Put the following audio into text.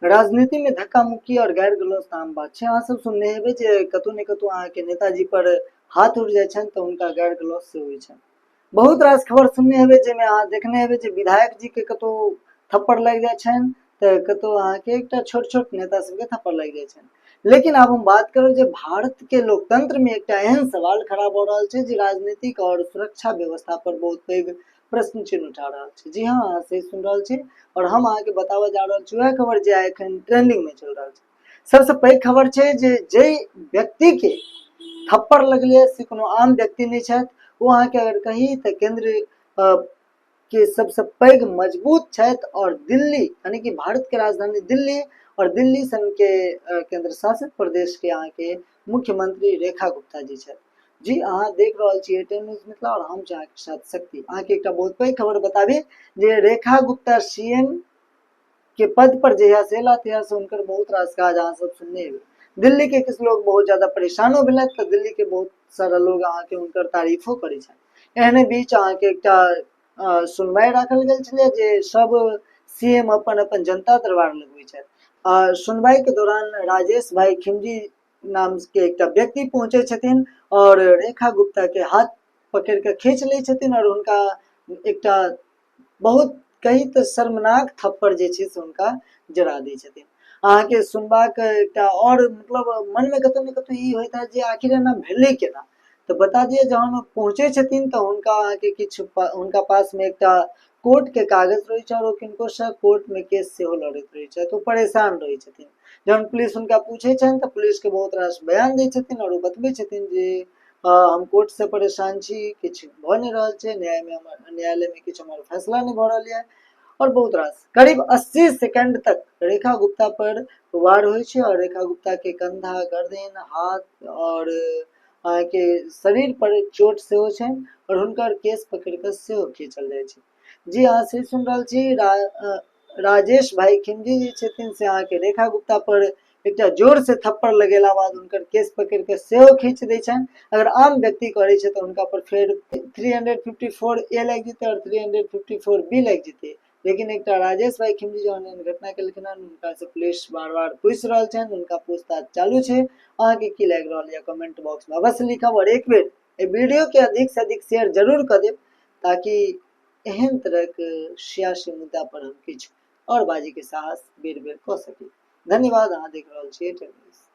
राजनीति में धक्का मुक्की और गैर गलौज आम बात है। अहाँ सब सुनने हेबै जे कतौ ने कतौ अहाँ के नेताजी पर हाथ उठ जाय छनि तऽ हुनका गैर गलौज से होइ छनि। बहुत रास खबर सुनने हेबै जेमे अहाँ देखने हेबै जे विधायक जी के कतौ थप्पड़ लागि जाय छनि तऽ कतौ अहाँ के एकटा छोट छोट नेता सबके थप्पड़ लागि जाय छनि। लेकिन आब हम बात करब जे भारत के लोकतंत्र में एकटा एहन सवाल खड़ा भऽ रहल छै जे राजनीतिक और सुरक्षा व्यवस्था पर बहुत पैघ प्रश्न चिन्ह उठा रहल छै। जी हाँ, अहाँ सही सुनि रहल छी और हम अहाँ के बताबऽ जा रहल छी वएह खबर जे आइ एखन ट्रेंडिंग में चल रहल छै। सबसे पैघ खबर छै जे जै व्यक्ति के थप्पड़ लगलै से कोनो आम व्यक्ति नहीं छथि। वो अहाँ के अगर कही तऽ केंद्र के सबसे पैघ मजबूत छथि और दिल्ली यानी कि भारत के राजधानी दिल्ली और दिल्ली सन के केंद्र शासित प्रदेश के अहाँ के मुख्यमंत्री रेखा गुप्ता जी छथि। जी अहाँ देख रहल छियै टेन न्यूज मिथिला और हम छी अहाँ के साथ शक्ति। अहाँ के एकटा बहुत पैघ खबर बताबी जे रेखा गुप्ता सीएम के पद पर जहिया से एला तहिया से हुनकर बहुत रास काज अहाँ सब सुनने हेबै। दिल्ली के किछु लोग बहुत ज्यादा परेशानो भेलथि तऽ दिल्ली के बहुत सारा लोग अहाँ के हुनकर तारीफो करै छथि। एहने बीच अहाँ के एकटा सुनवाई राखल गेल छलै जे सब सीएम अपन अपन जनता दरबार लगबै छथि। सुनवाई के दौरान राजेश भाई खिमजी नाम के एकटा व्यक्ति पहुंचे छथिन और रेखा गुप्ता के हाथ पकड़ के खींच लै छथिन और हुनका एकटा बहुत कही तऽ शर्मनाक थप्पड़ जे छै से हुनका जरा दै छथिन। अहाँ के सुनबाक एकटा और मतलब मन में कतौ ने कतौ ई होइत हैत जे आखिर एना भेलै केना। तऽ बता दिए जहन ओ पहुंचे छथिन तऽ हुनका अहाँ के किछु हुनका पास में एकटा कोर्ट के कागज रहै छै और ओ किनको से कोर्ट में केस सेहो लड़ैत रहै छथि। ओ परेशान रहै छथिन। जहन पुलिस हुनका पूछे छनि तऽ पुलिस के बहुत रास बयान दै छथिन और ओ बतबै छथिन जे हम कोर्ट से परेशान छी, किछु भऽ नहीं रहल छै, न्यायालय में किछु हमर फैसला नहीं भऽ रहल है। और बहुत रास करीब 80 सेकंड तक रेखा गुप्ता पर वार होइ छै और रेखा गुप्ता के कंधा, गर्दन, हाथ और अहाँ के शरीर पर चोट सेहो छनि और हुनकर केस पकड़ के सेहो खींचल जाइ छै। जी अहाँ सही सुनि रहल छी। राजेश भाई खिमजी जी छथिन से अहाँ के रेखा गुप्ता पर एकटा जोर से थप्पड़ लगेला बाद हुनकर केस पकड़ के सेहो खींच दै छनि। अगर आम व्यक्ति करै छै तऽ हुनका पर फेर 354 ए लागि जेतै और 354 बी लागि जेतै। लेकिन एकटा राजेश भाई खिमजी जहन एहन घटना केलखिन हन हुनका से पुलिस बार बार पूछि रहल छनि, हुनका पूछताछ चालू छै। अहाँ के की लागि रहल है कमेंट बॉक्स में अवश्य लिखब और एक बेर ए वीडियो के अधिक से अधिक शेयर जरूर कर देब ताकि एहन तरह के सियासी मुद्दा पर हम किछु और बाजी के साहस बेर बेर कऽ सकी। धन्यवाद। अहाँ देख रहल छियै टेन न्यूज।